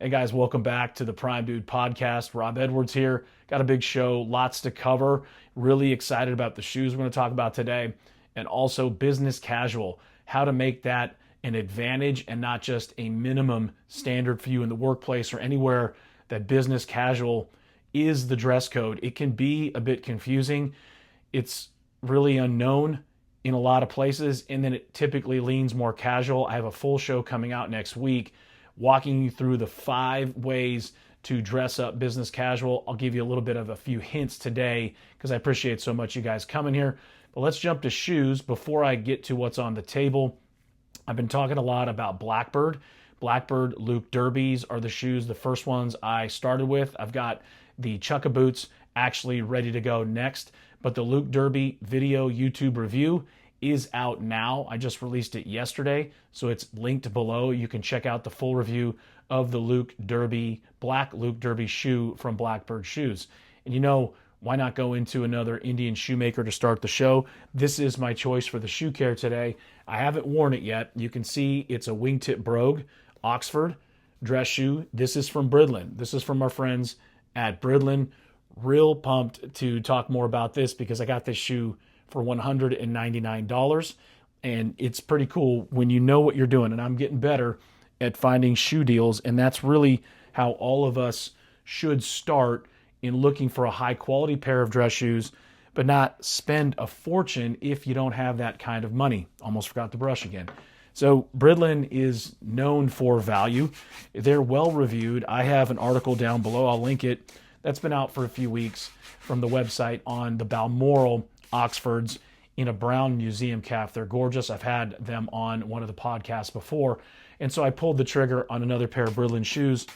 Hey guys, welcome back to the Prime Dude Podcast. Rob Edwards here. Got a big show, lots to cover. Really excited about the shoes we're going to talk about today, and also business casual, how to make that an advantage and not just a minimum standard for you in the workplace or anywhere that business casual is the dress code. It can be a bit confusing. It's really unknown in a lot of places, and then it typically leans more casual. I have a full show coming out next week walking you through the 5 ways to dress up business casual. I'll give you a little bit of a few hints today because I appreciate so much you guys coming here. But let's jump to shoes before I get to what's on the table. I've been talking a lot about Blackbird. Blackbird Luke Derbies are the shoes, the first ones I started with. I've got the Chukka boots actually ready to go next, but the Luke Derby video YouTube review is out now. I just released it yesterday, so it's linked below. You can check out the full review of the Luke Derby, black Luke Derby shoe from Blackbird Shoes. And you know, why not go into another Indian Shoemaker to start the show? This is my choice for the shoe care today. I haven't worn it yet. You can see it's a Wingtip Brogue Oxford dress shoe. This is from Bridlen. This is from our friends at Bridlen. Real pumped to talk more about this because I got this shoe for $199, and it's pretty cool when you know what you're doing. And I'm getting better at finding shoe deals, and that's really how all of us should start in looking for a high quality pair of dress shoes, but not spend a fortune if you don't have that kind of money. Almost forgot the brush again. So Bridlen is known for value. They're well reviewed. I have an article down below. I'll link it. That's been out for a few weeks from the website on the Balmoral Oxfords in a brown museum calf. They're gorgeous. I've had them on one of the podcasts before. And so I pulled the trigger on another pair of Bridlen shoes.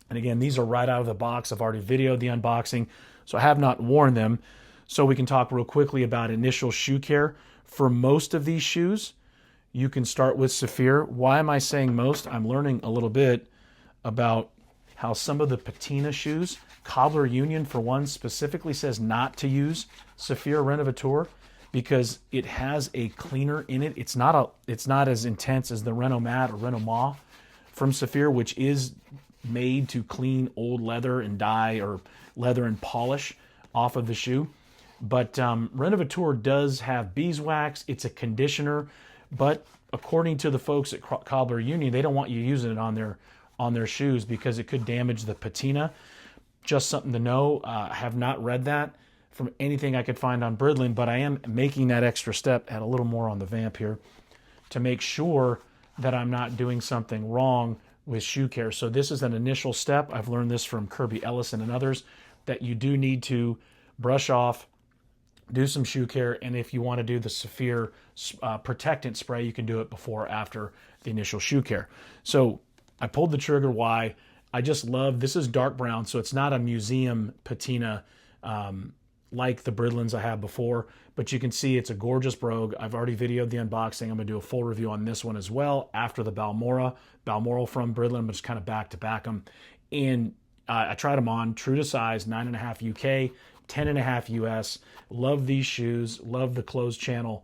And again, these are right out of the box. I've already videoed the unboxing, so I have not worn them. So we can talk real quickly about initial shoe care. For most of these shoes, you can start with Saphir. Why am I saying most? I'm learning a little bit about how some of the patina shoes, Cobbler Union for one, specifically says not to use Saphir Renovateur because it has a cleaner in it. It's not as intense as the Renomat or Renomau from Saphir, which is made to clean old leather and dye or leather and polish off of the shoe. But Renovateur does have beeswax. It's a conditioner, but according to the folks at Cobbler Union, they don't want you using it on their shoes because it could damage the patina. Just something to know. I have not read that from anything I could find on Bridlen, but I am making that extra step, add a little more on the vamp here, to make sure that I'm not doing something wrong with shoe care. So this is an initial step. I've learned this from Kirby Ellison and others, that you do need to brush off, do some shoe care, and if you want to do the Saphir protectant spray, you can do it before or after the initial shoe care. So I pulled the trigger. Why? I just love, this is dark brown, so it's not a museum patina like the Bridlens I have before, but you can see it's a gorgeous brogue. I've already videoed the unboxing. I'm going to do a full review on this one as well after the Balmoral from Bridlen, but just kind of back to back them. And I tried them on, true to size, 9.5 UK, 10.5 US. Love these shoes. Love the closed channel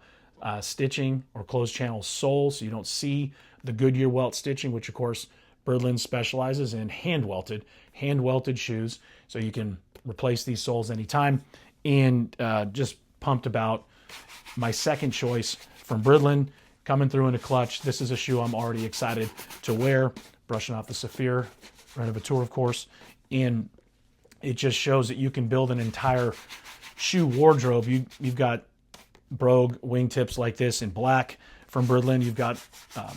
stitching or closed channel sole, so you don't see the Goodyear welt stitching, which of course Bridlen specializes in hand welted shoes, so you can replace these soles anytime. And just pumped about my second choice from Bridlen coming through in a clutch. This is a shoe I'm already excited to wear. Brushing off the Saphir Renovateur, of course, and it just shows that you can build an entire shoe wardrobe. You've got Brogue wingtips like this in black from Bridlen. You've got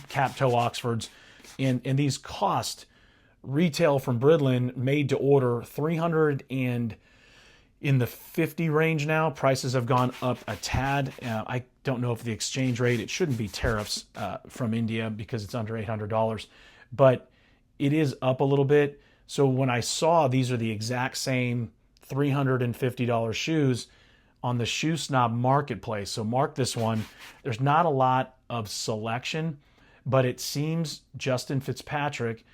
cap toe Oxfords, and these cost retail from Bridlen made to order $300 and in the 50 range now. Prices have gone up a tad. I don't know if the exchange rate, it shouldn't be tariffs from India because it's under $800, but it is up a little bit. So when I saw these are the exact same $350 shoes on the Shoe Snob Marketplace, so mark this one. There's not a lot of selection, but it seems Justin Fitzpatrick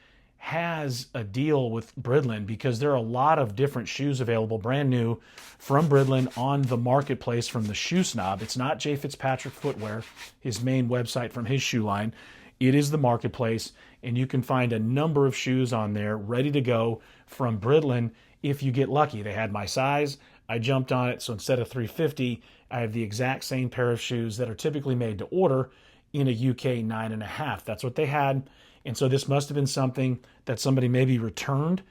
has a deal with Bridlen because there are a lot of different shoes available brand new from Bridlen on the marketplace from the Shoe Snob. It's not J. Fitzpatrick Footwear, his main website from his shoe line. It is the marketplace, and you can find a number of shoes on there ready to go from Bridlen if you get lucky. They had my size. I jumped on it, so instead of $350, I have the exact same pair of shoes that are typically made to order in a UK 9.5. That's what they had, and so this must have been something that somebody maybe returned,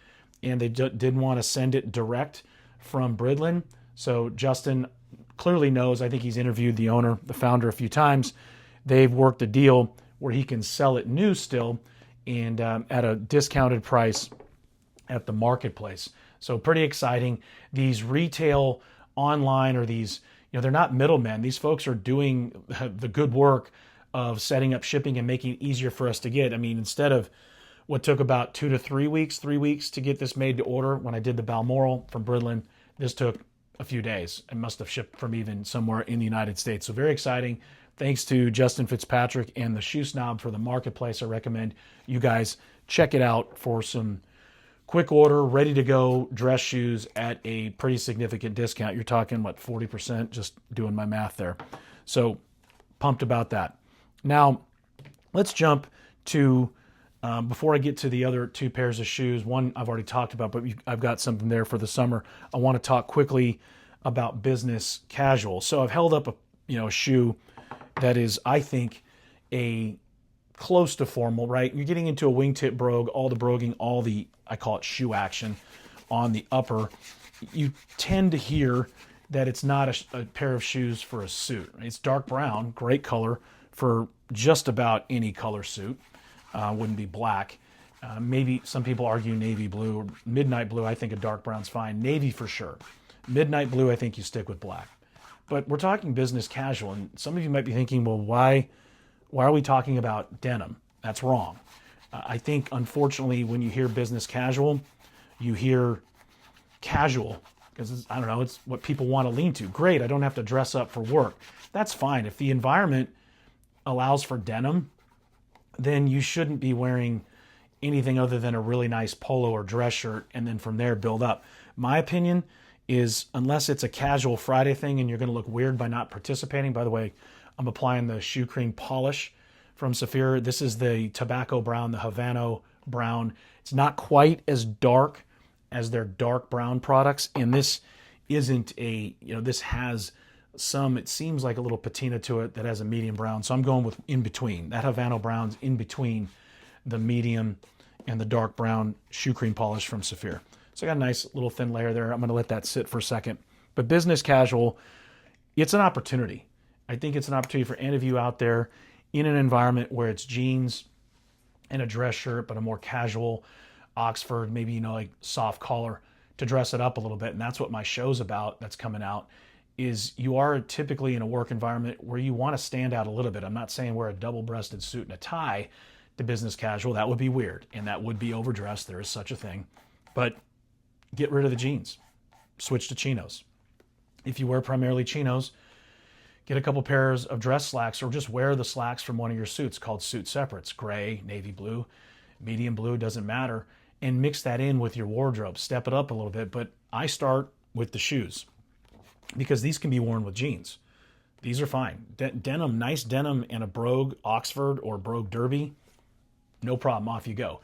and they didn't want to send it direct from Bridlen. So Justin clearly knows. I think he's interviewed the owner, the founder, a few times. They've worked a deal where he can sell it new still and at a discounted price at the marketplace. So pretty exciting. These retail online, or these, they're not middlemen. These folks are doing the good work of setting up shipping and making it easier for us to get. I mean, instead of what took about 2 to 3 weeks, 3 weeks to get this made to order when I did the Balmoral from Bridlen, this took a few days and must have shipped from even somewhere in the United States. So very exciting. Thanks to Justin Fitzpatrick and the Shoe Snob for the marketplace. I recommend you guys check it out for some quick order, ready to go dress shoes at a pretty significant discount. You're talking, 40%, just doing my math there. So pumped about that. Now, let's jump to, before I get to the other two pairs of shoes, one I've already talked about, but I've got something there for the summer. I want to talk quickly about business casual. So I've held up a shoe that is, I think, a close to formal, right? You're getting into a wingtip brogue, all the broguing, all the, I call it shoe action on the upper. You tend to hear that it's not a pair of shoes for a suit. It's dark brown, great color for just about any color suit. Wouldn't be black. Maybe some people argue navy blue or midnight blue. I think a dark brown's fine. Navy for sure. Midnight blue, I think you stick with black. But we're talking business casual, and some of you might be thinking, well, why are we talking about denim? That's wrong. I think, unfortunately, when you hear business casual, you hear casual, because I don't know, it's what people want to lean to. Great, I don't have to dress up for work. That's fine. If the environment allows for denim, then you shouldn't be wearing anything other than a really nice polo or dress shirt, and then from there build up. My opinion is, unless it's a casual Friday thing and you're going to look weird by not participating. By the way, I'm applying the shoe cream polish from Saphir. This is the tobacco brown, the Havana brown. It's not quite as dark as their dark brown products, and this isn't this has some, it seems like a little patina to it that has a medium brown. So I'm going with in between. That Havana brown's in between the medium and the dark brown shoe cream polish from Saphir. So I got a nice little thin layer there. I'm going to let that sit for a second. But business casual, it's an opportunity. I think it's an opportunity for any of you out there in an environment where it's jeans and a dress shirt, but a more casual Oxford, maybe, like soft collar, to dress it up a little bit. And that's what my show's about that's coming out, is you are typically in a work environment where you want to stand out a little bit. I'm not saying wear a double-breasted suit and a tie to business casual. That would be weird, and that would be overdressed. There is such a thing. But get rid of the jeans. Switch to chinos. If you wear primarily chinos, get a couple pairs of dress slacks, or just wear the slacks from one of your suits called suit separates. Gray, navy blue, medium blue, doesn't matter. And mix that in with your wardrobe. Step it up a little bit. But I start with the shoes, because these can be worn with jeans. These are fine. Denim, nice denim and a Brogue Oxford or Brogue Derby, no problem. Off you go.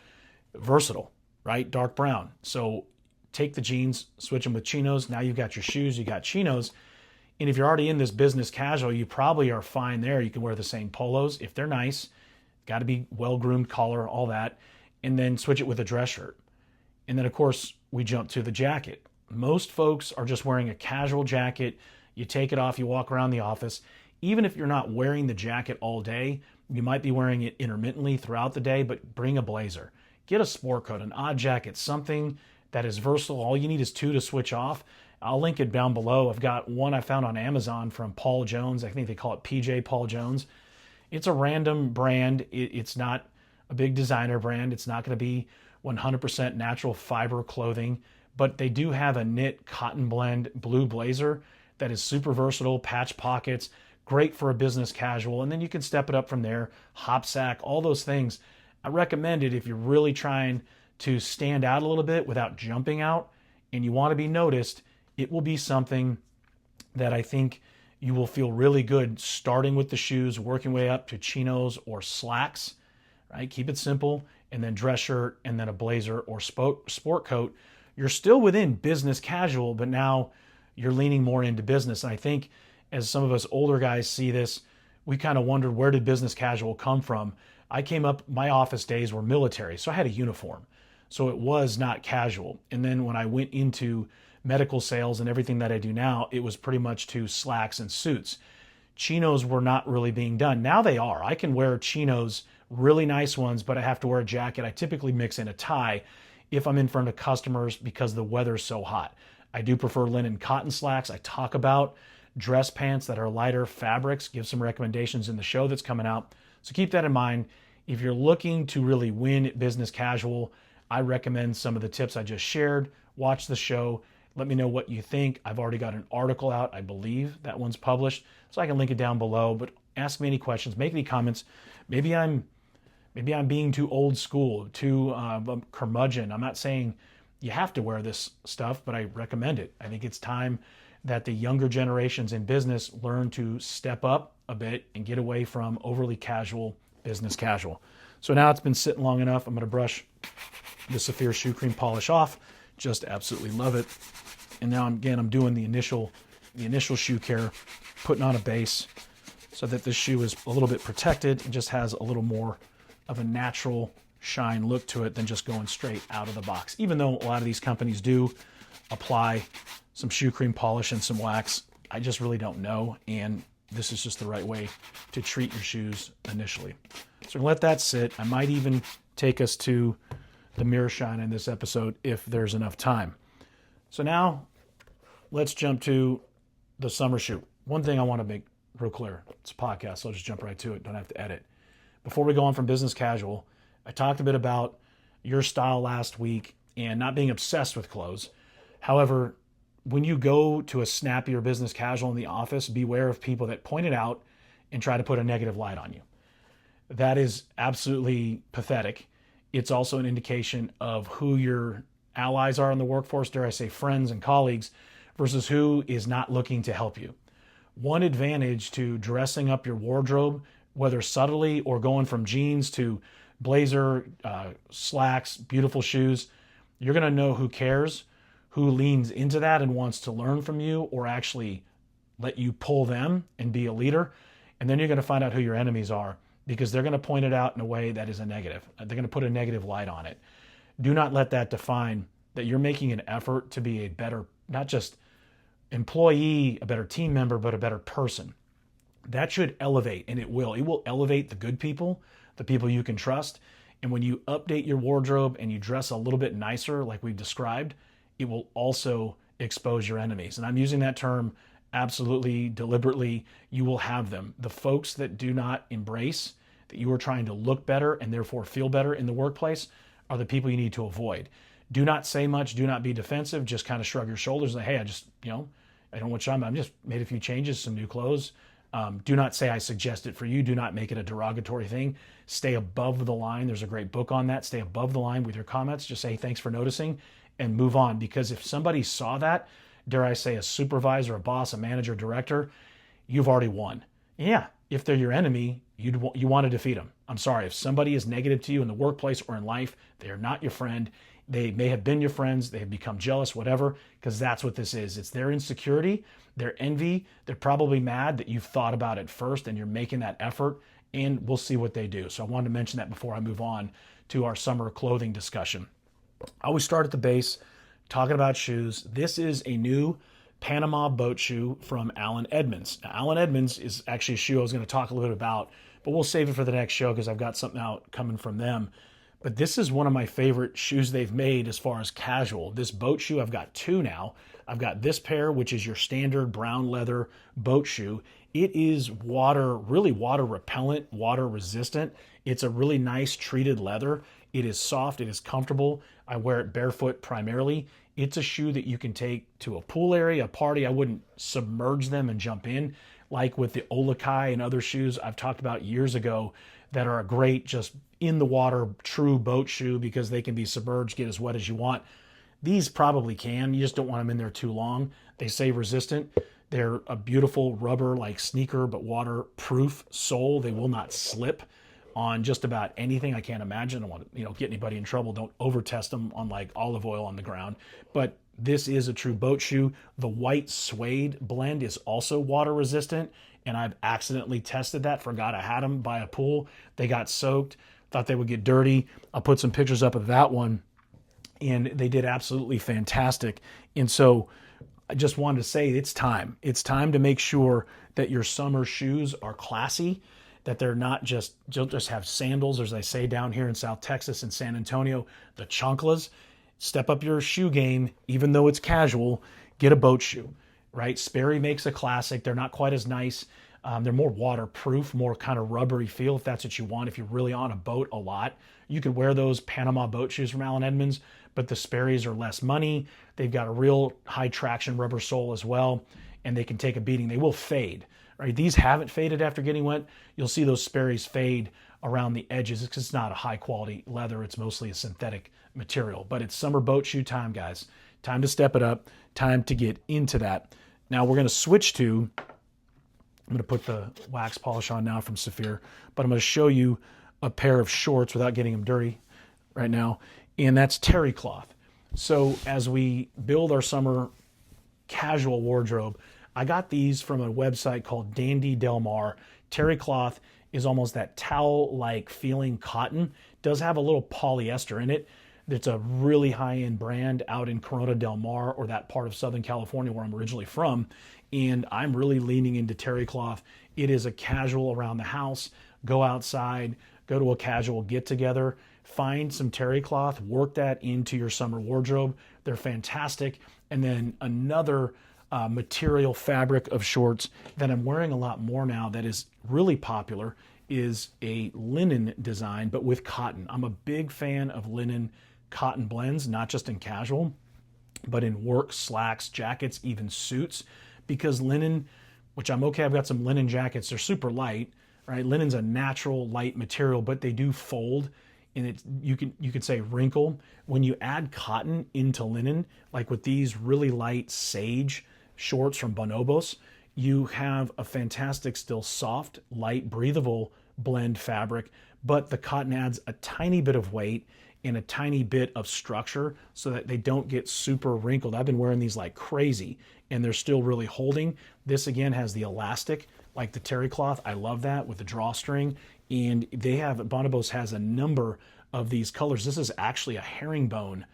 Versatile, right? Dark brown. So take the jeans, switch them with chinos. Now you've got your shoes, you got chinos. And if you're already in this business casual, you probably are fine there. You can wear the same polos if they're nice. Got to be well-groomed collar, all that. And then switch it with a dress shirt. And then, of course, we jump to the jacket. Most folks are just wearing a casual jacket. You take it off, you walk around the office. Even if you're not wearing the jacket all day, you might be wearing it intermittently throughout the day, but bring a blazer. Get a sport coat, an odd jacket, something that is versatile. All you need is two to switch off. I'll link it down below. I've got one I found on Amazon from Paul Jones. I think they call it PJ Paul Jones. It's a random brand. It's not a big designer brand. It's not going to be 100% natural fiber clothing, but they do have a knit cotton blend blue blazer that is super versatile, patch pockets, great for a business casual. And then you can step it up from there, hop sack, all those things. I recommend it if you're really trying to stand out a little bit without jumping out and you want to be noticed. It will be something that I think you will feel really good starting with the shoes, working way up to chinos or slacks. right? Keep it simple, and then dress shirt, and then a blazer or sport coat. You're still within business casual, but now you're leaning more into business. And I think as some of us older guys see this, we kind of wondered, where did business casual come from? I came up, my office days were military, so I had a uniform. So it was not casual. And then when I went into medical sales and everything that I do now, it was pretty much to slacks and suits. Chinos were not really being done. Now they are. I can wear chinos, really nice ones, but I have to wear a jacket. I typically mix in a tie if I'm in front of customers because the weather's so hot. I do prefer linen cotton slacks. I talk about dress pants that are lighter fabrics, give some recommendations in the show that's coming out. So keep that in mind. If you're looking to really win business casual, I recommend some of the tips I just shared. Watch the show. Let me know what you think. I've already got an article out. I believe that one's published, so I can link it down below. But ask me any questions, make any comments. Maybe I'm being too old school, too curmudgeon. I'm not saying you have to wear this stuff, but I recommend it. I think it's time that the younger generations in business learn to step up a bit and get away from overly casual business casual. So now it's been sitting long enough. I'm going to brush the Saphir shoe cream polish off. Just absolutely love it. And now I'm doing the initial shoe care, putting on a base so that this shoe is a little bit protected and just has a little more of a natural shine look to it than just going straight out of the box. Even though a lot of these companies do apply some shoe cream polish and some wax, I just really don't know. And this is just the right way to treat your shoes initially. So let that sit. I might even take us to the mirror shine in this episode if there's enough time. So now let's jump to the summer shoe. One thing I want to make real clear. It's a podcast, so I'll just jump right to it. Don't have to edit. Before we go on from business casual, I talked a bit about your style last week and not being obsessed with clothes. However, when you go to a snappy or business casual in the office, beware of people that point it out and try to put a negative light on you. That is absolutely pathetic. It's also an indication of who your allies are in the workforce, dare I say friends and colleagues, versus who is not looking to help you. One advantage to dressing up your wardrobe, whether subtly or going from jeans to blazer, slacks, beautiful shoes, you're going to know who cares, who leans into that and wants to learn from you or actually let you pull them and be a leader. And then you're going to find out who your enemies are because they're going to point it out in a way that is a negative. They're going to put a negative light on it. Do not let that define that you're making an effort to be a better, not just employee, a better team member, but a better person. That should elevate, and it will. It will elevate the good people, the people you can trust. And when you update your wardrobe and you dress a little bit nicer, like we've described, it will also expose your enemies. And I'm using that term absolutely deliberately. You will have them. The folks that do not embrace that you are trying to look better and therefore feel better in the workplace are the people you need to avoid. Do not say much. Do not be defensive. Just kind of shrug your shoulders like, hey, I just, I don't know what I'm just made a few changes, some new clothes. Do not say I suggest it for you. Do not make it a derogatory thing. Stay above the line. There's a great book on that. Stay above the line with your comments. Just say thanks for noticing and move on. Because if somebody saw that, dare I say a supervisor, a boss, a manager, director, you've already won. Yeah, if they're your enemy, you want to defeat them. I'm sorry. If somebody is negative to you in the workplace or in life, they are not your friend. They may have been your friends. They have become jealous, whatever, because that's what this is. It's their insecurity, their envy. They're probably mad that you've thought about it first and you're making that effort, and we'll see what they do. So I wanted to mention that before I move on to our summer clothing discussion. I always start at the base, talking about shoes. This is a new Panama boat shoe from Allen Edmonds. Now, Allen Edmonds is actually a shoe I was going to talk a little bit about, but we'll save it for the next show because I've got something out coming from them. But this is one of my favorite shoes they've made as far as casual. This boat shoe, I've got two now. I've got this pair, which is your standard brown leather boat shoe. It is really water repellent, water resistant. It's a really nice treated leather. It is soft, it is comfortable. I wear it barefoot primarily. It's a shoe that you can take to a pool area, a party. I wouldn't submerge them and jump in like with the Olakai and other shoes I've talked about years ago that are a great just in the water true boat shoe because they can be submerged, get as wet as you want. These probably can. You just don't want them in there too long. They say resistant. They're a beautiful rubber like sneaker but waterproof sole. They will not slip. on just about anything. I can't imagine. I don't want to, get anybody in trouble. Don't over test them on like olive oil on the ground. But this is a true boat shoe. The white suede blend is also water resistant, and I've accidentally tested that. Forgot I had them by a pool. They got soaked. Thought they would get dirty. I'll put some pictures up of that one, and they did absolutely fantastic. And so I just wanted to say it's time. It's time to make sure that your summer shoes are classy, that they're not just have sandals, or as I say down here in South Texas and San Antonio, the chanclas. Step up your shoe game, even though it's casual. Get a boat shoe, right? Sperry makes a classic. They're not quite as nice. They're more waterproof, more kind of rubbery feel if that's what you want. If you're really on a boat a lot, you could wear those Panama boat shoes from Allen Edmonds, but the Sperry's are less money. They've got a real high traction rubber sole as well, and they can take a beating. They will fade, right? These haven't faded after getting wet. You'll see those Sperry's fade around the edges because it's not a high quality leather. It's mostly a synthetic material, but it's summer boat shoe time, guys. Time to step it up. Time to get into that. Now we're going to switch to, I'm going to put the wax polish on now from Saphir, but I'm going to show you a pair of shorts without getting them dirty right now, and that's terry cloth. So as we build our summer casual wardrobe, I got these from a website called Dandy Del Mar. Terry cloth is almost that towel-like feeling cotton. Does have a little polyester in it. It's a really high-end brand out in Corona Del Mar, or that part of Southern California where I'm originally from. And I'm really leaning into terry cloth. It is a casual around the house. Go outside, go to a casual get-together, find some terry cloth, work that into your summer wardrobe. They're fantastic. And then another material fabric of shorts that I'm wearing a lot more now that is really popular is a linen design, but with cotton. I'm a big fan of linen cotton blends, not just in casual, but in work, slacks, jackets, even suits, because linen, which I'm okay, I've got some linen jackets, they're super light, right? Linen's a natural light material, but they do fold, and it's, you could say wrinkle. When you add cotton into linen, like with these really light sage shorts from Bonobos, you have a fantastic, still soft, light, breathable blend fabric, but the cotton adds a tiny bit of weight and a tiny bit of structure so that they don't get super wrinkled. I've been wearing these like crazy, and they're still really holding. This again has the elastic, like the terry cloth. I love that with the drawstring. And they have, Bonobos has a number of these colors. This is actually a herringbone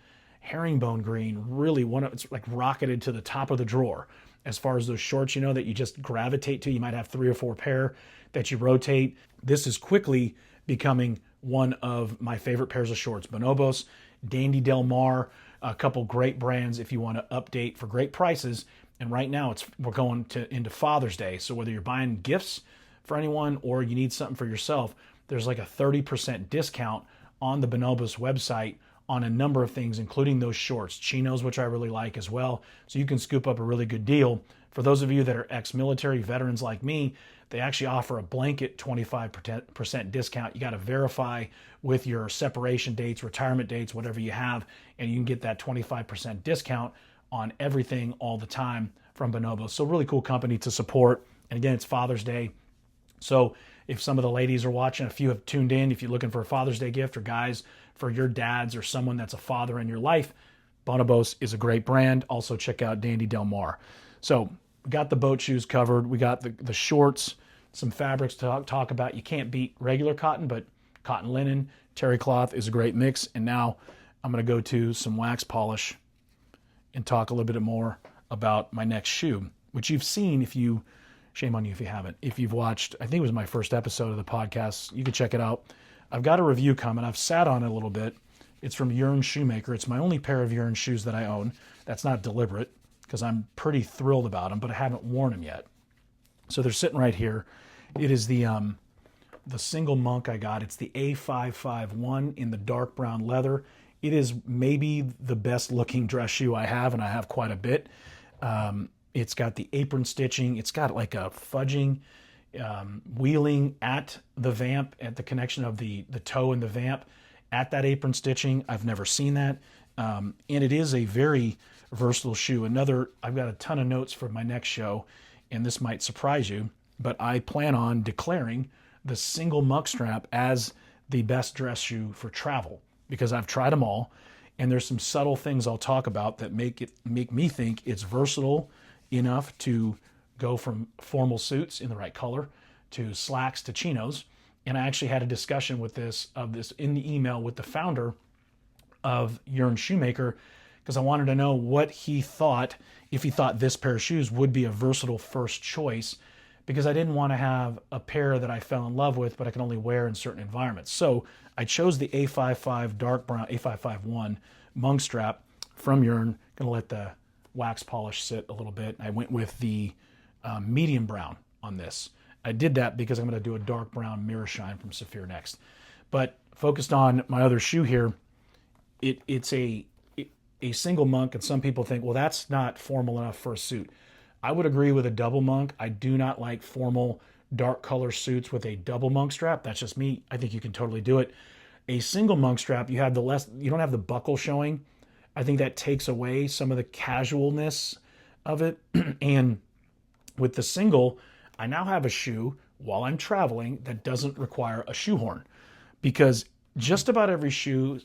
green, really it's like rocketed to the top of the drawer. As far as those shorts, that you just gravitate to, you might have 3 or 4 pair that you rotate. This is quickly becoming one of my favorite pairs of shorts. Bonobos, Dandy Del Mar, a couple great brands if you want to update for great prices. And right now we're going into Father's Day. So whether you're buying gifts for anyone or you need something for yourself, there's like a 30% discount on the Bonobos website on a number of things, including those shorts, chinos, which I really like as well. So you can scoop up a really good deal. For those of you that are ex-military veterans like me, they actually offer a blanket 25% discount. You got to verify with your separation dates, retirement dates, whatever you have, and you can get that 25% discount on everything all the time from Bonobos. So really cool company to support. And again, it's Father's Day. So if some of the ladies are watching, a few have tuned in, if you're looking for a Father's Day gift, or guys, for your dads or someone that's a father in your life, Bonobos is a great brand. Also check out Dandy Del Mar. So we got the boat shoes covered. We got the shorts, some fabrics to talk about. You can't beat regular cotton, but cotton linen, terry cloth is a great mix. And now I'm going to go to some wax polish and talk a little bit more about my next shoe, which you've seen shame on you if you haven't. If you've watched, I think it was my first episode of the podcast, you can check it out. I've got a review coming. I've sat on it a little bit. It's from Yearn Shoemaker. It's my only pair of Yearn shoes that I own. That's not deliberate because I'm pretty thrilled about them, but I haven't worn them yet. So they're sitting right here. It is the single monk I got. It's the A551 in the dark brown leather. It is maybe the best looking dress shoe I have, and I have quite a bit. It's got the apron stitching. It's got like a fudging wheeling at the vamp, at the connection of the toe and the vamp at that apron stitching. I've never seen that. And it is a very versatile shoe. I've got a ton of notes for my next show, and this might surprise you, but I plan on declaring the single muck strap as the best dress shoe for travel, because I've tried them all, and there's some subtle things I'll talk about that make me think it's versatile enough to go from formal suits in the right color to slacks to chinos. And I actually had a discussion with this in the email with the founder of Yearn Shoemaker, because I wanted to know what he thought, if he thought this pair of shoes would be a versatile first choice, because I didn't want to have a pair that I fell in love with, but I can only wear in certain environments. So I chose the A55 dark brown, A551 monk strap from Yearn. Gonna let the wax polish sit a little bit. I went with the medium brown on this. I did that because I'm gonna do a dark brown mirror shine from Saphir next. But focused on my other shoe here, it's a single monk, and some people think, well, that's not formal enough for a suit. I would agree with a double monk. I do not like formal dark color suits with a double monk strap. That's just me. I think you can totally do it. A single monk strap, you don't have the buckle showing. I think that takes away some of the casualness of it. And with the single, I now have a shoe while I'm traveling that doesn't require a shoehorn, because just about every shoe,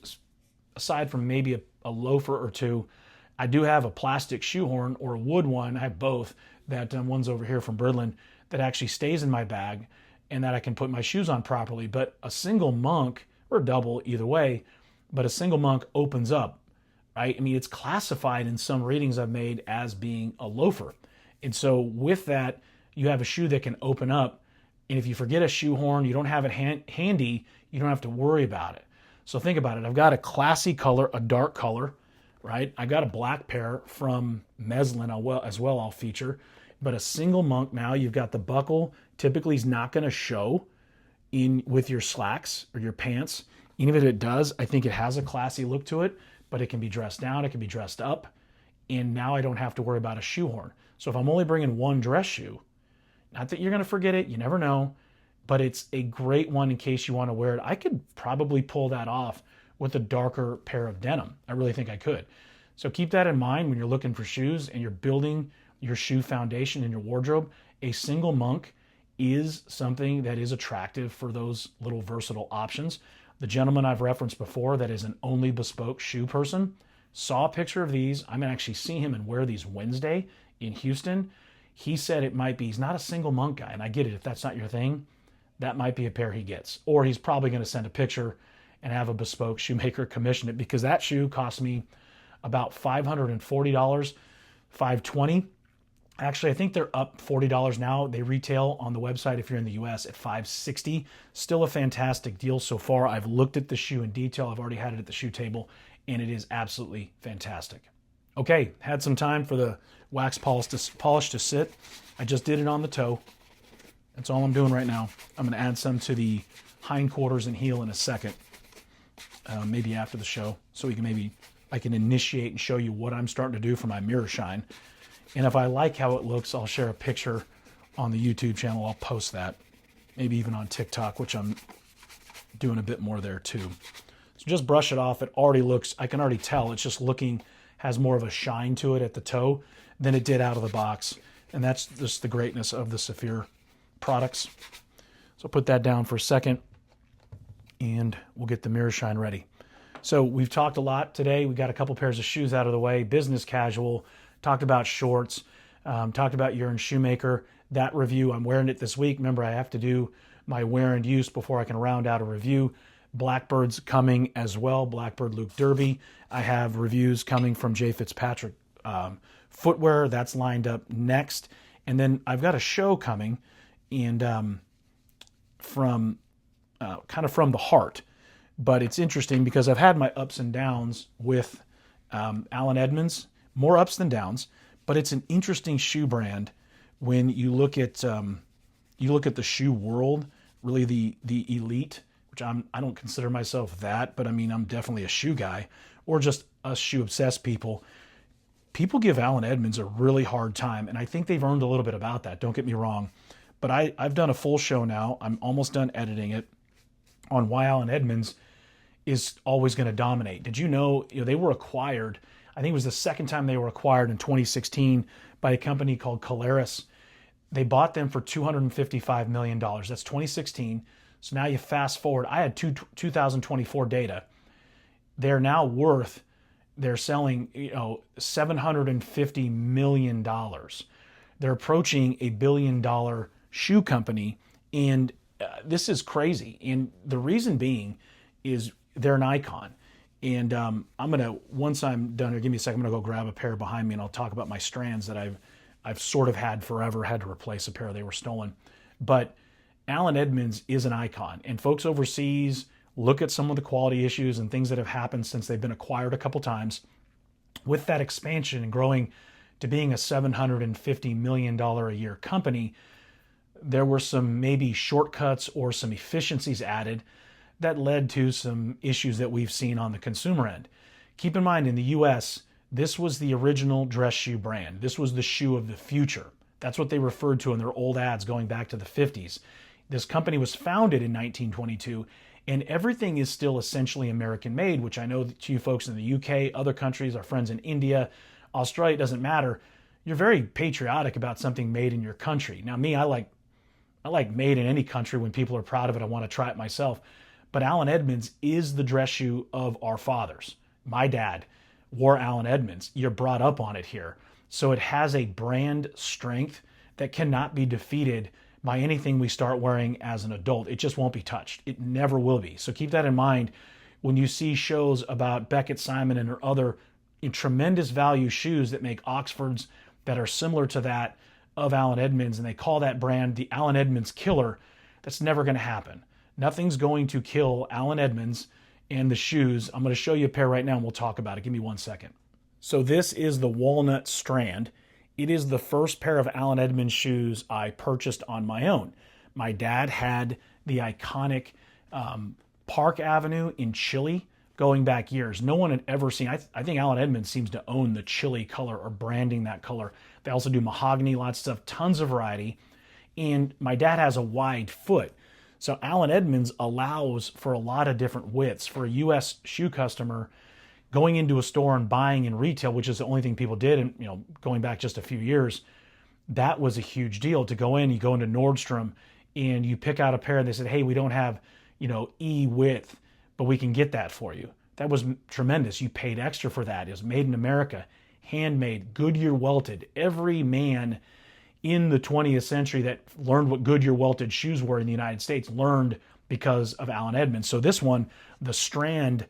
aside from maybe a loafer or two, I do have a plastic shoehorn or a wood one. I have both. That one's over here from Bridlen that actually stays in my bag and that I can put my shoes on properly. But a single monk, or a double, either way, but a single monk opens up, right? I mean, it's classified in some readings I've made as being a loafer. And so with that, you have a shoe that can open up. And if you forget a shoehorn, you don't have it handy, you don't have to worry about it. So think about it. I've got a classy color, a dark color, right? I got a black pair from Meermin as well I'll feature. But a single monk now, you've got the buckle, typically is not going to show in with your slacks or your pants. Even if it does, I think it has a classy look to it, but it can be dressed down, it can be dressed up, and now I don't have to worry about a shoehorn. So if I'm only bringing one dress shoe, not that you're going to forget it, you never know, but it's a great one in case you want to wear it. I could probably pull that off with a darker pair of denim. I really think I could. So keep that in mind when you're looking for shoes and you're building your shoe foundation in your wardrobe. A single monk is something that is attractive for those little versatile options. The gentleman I've referenced before that is an only bespoke shoe person saw a picture of these. I'm going to actually see him and wear these Wednesday in Houston. He said it might be, he's not a single monk guy, and I get it. If that's not your thing, that might be a pair he gets. Or he's probably going to send a picture and have a bespoke shoemaker commission it, because that shoe cost me about $540, $520. Actually, I think they're up $40 now. They retail on the website, if you're in the US, at $560. Still a fantastic deal so far. I've looked at the shoe in detail. I've already had it at the shoe table, and it is absolutely fantastic. Okay, had some time for the wax polish to sit. I just did it on the toe. That's all I'm doing right now. I'm going to add some to the hindquarters and heel in a second, maybe after the show, so I can initiate and show you what I'm starting to do for my mirror shine. And if I like how it looks, I'll share a picture on the YouTube channel. I'll post that, maybe even on TikTok, which I'm doing a bit more there too. So just brush it off. It already looks, I can already tell, it's just has more of a shine to it at the toe than it did out of the box. And that's just the greatness of the Saphir products. So put that down for a second and we'll get the mirror shine ready. So we've talked a lot today. We got a couple pairs of shoes out of the way, business casual, talked about shorts, talked about Yearn Shoemaker. That review, I'm wearing it this week. Remember, I have to do my wear and use before I can round out a review. Blackbird's coming as well, Blackbird Luke Derby. I have reviews coming from J. Fitzpatrick Footwear. That's lined up next. And then I've got a show coming, and from the heart. But it's interesting because I've had my ups and downs with Allen Edmonds, more ups than downs, but it's an interesting shoe brand when you look at the shoe world, really the elite, which I don't consider myself that, but I mean, I'm definitely a shoe guy, or just us shoe obsessed people. People give Allen Edmonds a really hard time, and I think they've earned a little bit about that, don't get me wrong. But I've done a full show now. I'm almost done editing it on why Allen Edmonds is always going to dominate. Did you know they were acquired? I think it was the second time they were acquired in 2016 by a company called Caleres. They bought them for $255 million. That's 2016. So now you fast forward. I had 2024 data. They're now worth, they're selling, $750 million. They're approaching $1 billion shoe company. And this is crazy. And the reason being is they're an icon. And I'm going to, once I'm done here, give me a second, I'm going to go grab a pair behind me and I'll talk about my Strands that I've sort of had forever, had to replace a pair. They were stolen. But Allen Edmonds is an icon. And folks overseas look at some of the quality issues and things that have happened since they've been acquired a couple times. With that expansion and growing to being a $750 million a year company, there were some maybe shortcuts or some efficiencies added that led to some issues that we've seen on the consumer end. Keep in mind, in the US, this was the original dress shoe brand. This was the shoe of the future. That's what they referred to in their old ads going back to the 50s. This company was founded in 1922, and everything is still essentially American made, which I know to you folks in the UK, other countries, our friends in India, Australia, it doesn't matter. You're very patriotic about something made in your country. Now me, I like made in any country. When people are proud of it, I want to try it myself. But Allen Edmonds is the dress shoe of our fathers. My dad wore Allen Edmonds. You're brought up on it here. So it has a brand strength that cannot be defeated by anything we start wearing as an adult. It just won't be touched. It never will be. So keep that in mind when you see shows about Beckett Simon and her other tremendous value shoes that make Oxfords that are similar to that of Allen Edmonds, and they call that brand the Allen Edmonds Killer. That's never going to happen. Nothing's going to kill Allen Edmonds and the shoes. I'm going to show you a pair right now and we'll talk about it. Give me 1 second. So this is the Walnut Strand. It is the first pair of Allen Edmonds shoes I purchased on my own. My dad had the iconic Park Avenue in Chile going back years. No one had ever seen, I think Allen Edmonds seems to own the Chile color or branding that color. They also do mahogany, lots of stuff, tons of variety. And my dad has a wide foot. So Allen Edmonds allows for a lot of different widths. For a US shoe customer, going into a store and buying in retail, which is the only thing people did, and going back just a few years, that was a huge deal. To go in, you go into Nordstrom and you pick out a pair and they said, hey, we don't have, E width, but we can get that for you. That was tremendous. You paid extra for that. It was made in America, handmade, Goodyear welted. Every man in the 20th century that learned what Goodyear welted shoes were in the United States learned because of Allen Edmonds. So this one, the Strand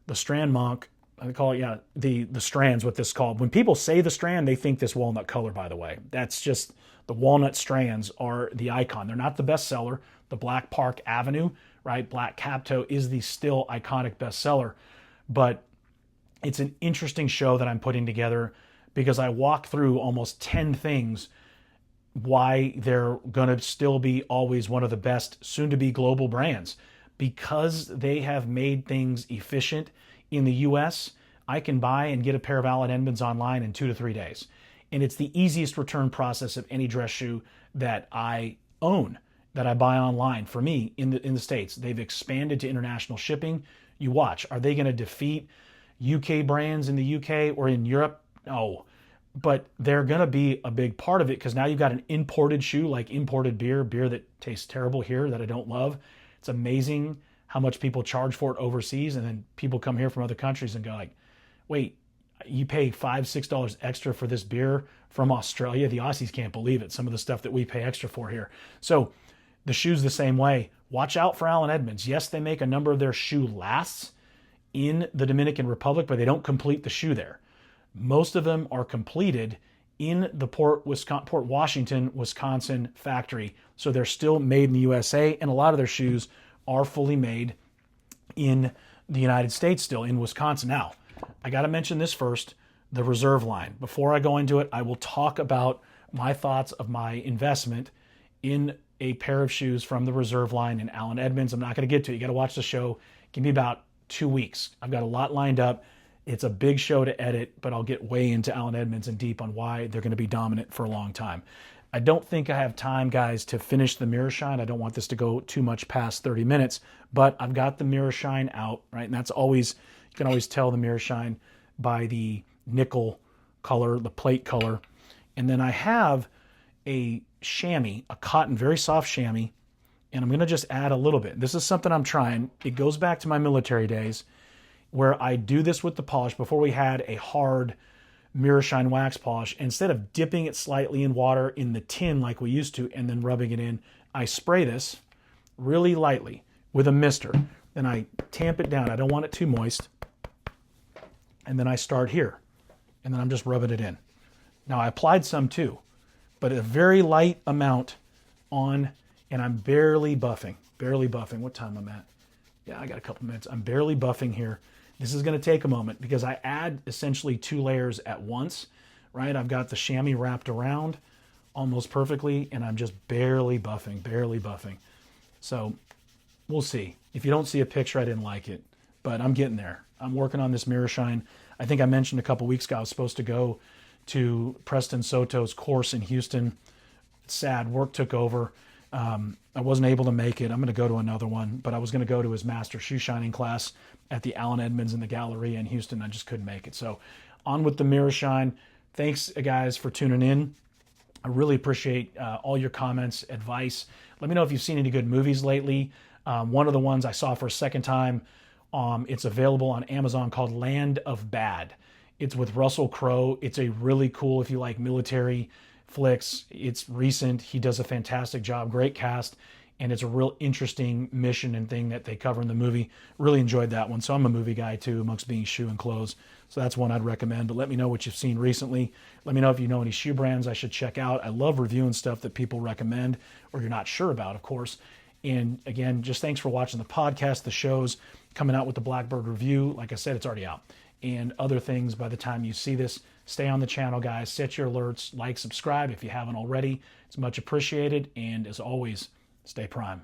Monk, I call it, the Strand's what this is called. When people say the Strand, they think this walnut color, by the way. That's just, the walnut Strands are the icon. They're not the bestseller. The Black Park Avenue, right? Black cap toe is the still iconic bestseller. But it's an interesting show that I'm putting together because I walk through almost 10 things why they're going to still be always one of the best soon-to-be global brands. Because they have made things efficient in the US, I can buy and get a pair of Allen Edmonds online in 2 to 3 days. And it's the easiest return process of any dress shoe that I own, that I buy online. For me, in the States, they've expanded to international shipping. You watch. Are they going to defeat UK brands in the UK or in Europe? No. But they're going to be a big part of it because now you've got an imported shoe, like imported beer that tastes terrible here that I don't love. It's amazing how much people charge for it overseas, and then people come here from other countries and go like, wait, you pay $5, $6 extra for this beer from Australia? The Aussies can't believe it, some of the stuff that we pay extra for here. So the shoe's the same way. Watch out for Allen Edmonds. Yes, they make a number of their shoe lasts in the Dominican Republic, but they don't complete the shoe there. Most of them are completed in the Port Washington, Wisconsin factory. So they're still made in the USA, and a lot of their shoes are fully made in the United States still, in Wisconsin. Now, I got to mention this first, the Reserve line. Before I go into it, I will talk about my thoughts of my investment in a pair of shoes from the Reserve line in Allen Edmonds. I'm not going to get to it. You got to watch the show. Give me about 2 weeks. I've got a lot lined up. It's a big show to edit, but I'll get way into Allen Edmonds and deep on why they're going to be dominant for a long time. I don't think I have time, guys, to finish the Mirror Shine. I don't want this to go too much past 30 minutes, but I've got the Mirror Shine out, right? And that's always, you can always tell the Mirror Shine by the nickel color, the plate color. And then I have a chamois, a cotton, very soft chamois, and I'm going to just add a little bit. This is something I'm trying. It goes back to my military days where I do this with the polish before we had a hard mirror shine wax polish. Instead of dipping it slightly in water in the tin like we used to and then rubbing it in, I spray this really lightly with a mister. Then I tamp it down. I don't want it too moist. And then I start here. And then I'm just rubbing it in. Now I applied some too, but a very light amount on, and I'm barely buffing. Barely buffing. What time I'm at? Yeah, I got a couple minutes. I'm barely buffing here. This is going to take a moment because I add essentially 2 layers at once, right? I've got the chamois wrapped around almost perfectly, and I'm just barely buffing, barely buffing. So we'll see. If you don't see a picture, I didn't like it, but I'm getting there. I'm working on this mirror shine. I think I mentioned a couple weeks ago I was supposed to go to Preston Soto's course in Houston. It's sad, work took over. I wasn't able to make it. I'm going to go to another one, but I was going to go to his master shoe shining class at the Allen Edmonds in the Galleria in Houston. I just couldn't make it. So on with the mirror shine. Thanks, guys, for tuning in. I really appreciate all your comments, advice. Let me know if you've seen any good movies lately. One of the ones I saw for a second time, it's available on Amazon, called Land of Bad. It's with Russell Crowe. It's a really cool, if you like military flicks. It's recent. He does a fantastic job. Great cast. And it's a real interesting mission and thing that they cover in the movie. Really enjoyed that one. So I'm a movie guy too, amongst being shoe and clothes. So that's one I'd recommend. But let me know what you've seen recently. Let me know if you know any shoe brands I should check out. I love reviewing stuff that people recommend or you're not sure about, of course. And again, just thanks for watching the podcast, the shows, coming out with the Blackbird review. Like I said, it's already out. And other things by the time you see this. Stay on the channel, guys. Set your alerts. Like, subscribe if you haven't already. It's much appreciated. And as always, stay prime.